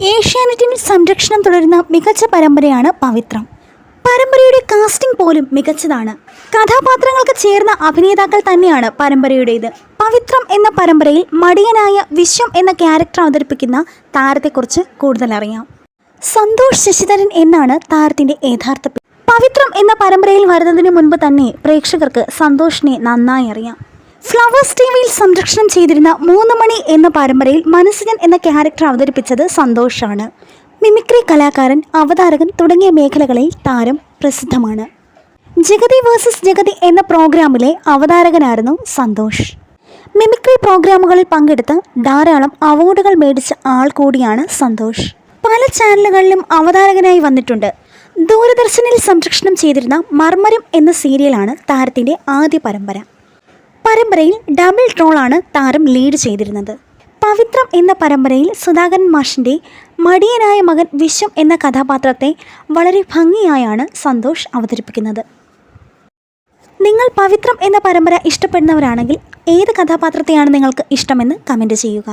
ഏഷ്യാനെറ്റിൽ സംരക്ഷണം തുടരുന്ന മികച്ച പരമ്പരയാണ് പവിത്രം. പരമ്പരയുടെ കാസ്റ്റിംഗ് പോലും മികച്ചതാണ്. കഥാപാത്രങ്ങൾക്ക് ചേർന്ന അഭിനേതാക്കൾ തന്നെയാണ് പരമ്പരയുടേത്. പവിത്രം എന്ന പരമ്പരയിൽ മടിയനായ വിശ്വം എന്ന ക്യാരക്ടർ അവതരിപ്പിക്കുന്ന താരത്തെക്കുറിച്ച് കൂടുതൽ അറിയാം. സന്തോഷ് ശശിധരൻ എന്നാണ് താരത്തിൻ്റെ യഥാർത്ഥ പേര്. പവിത്രം എന്ന പരമ്പരയിൽ വരുന്നതിന് മുൻപ് തന്നെ പ്രേക്ഷകർക്ക് സന്തോഷിനെ നന്നായി അറിയാം. ഫ്ലവേഴ്സ് ടിവിയിൽ സംരക്ഷണം ചെയ്തിരുന്ന 3 മണി എന്ന പരമ്പരയിൽ മനസ്സിജൻ എന്ന ക്യാരക്ടർ അവതരിപ്പിച്ചത് സന്തോഷാണ്. മിമിക്രി കലാകാരൻ, അവതാരകൻ തുടങ്ങിയ മേഖലകളിൽ താരം പ്രസിദ്ധമാണ്. ജഗതി വേഴ്സസ് ജഗതി എന്ന പ്രോഗ്രാമിലെ അവതാരകനായിരുന്നു സന്തോഷ്. മിമിക്രി പ്രോഗ്രാമുകളിൽ പങ്കെടുത്ത് ധാരാളം അവാർഡുകൾ മേടിച്ച ആൾ കൂടിയാണ് സന്തോഷ്. പല ചാനലുകളിലും അവതാരകനായി വന്നിട്ടുണ്ട്. ദൂരദർശനിൽ സംരക്ഷണം ചെയ്തിരുന്ന മർമരം എന്ന സീരിയലാണ് താരത്തിൻ്റെ ആദ്യ പരമ്പര. പരമ്പരയിൽ ഡബിൾ ട്രോളാണ് താരം ലീഡ് ചെയ്തിരുന്നത്. പവിത്രം എന്ന പരമ്പരയിൽ സുധാകരൻ മാഷിൻ്റെ മടിയനായ മകൻ വിശ്വം എന്ന കഥാപാത്രത്തെ വളരെ ഭംഗിയായാണ് സന്തോഷ് അവതരിപ്പിക്കുന്നത്. നിങ്ങൾ പവിത്രം എന്ന പരമ്പര ഇഷ്ടപ്പെടുന്നവരാണെങ്കിൽ ഏത് കഥാപാത്രത്തെയാണ് നിങ്ങൾക്ക് ഇഷ്ടമെന്ന് കമൻറ്റ് ചെയ്യുക.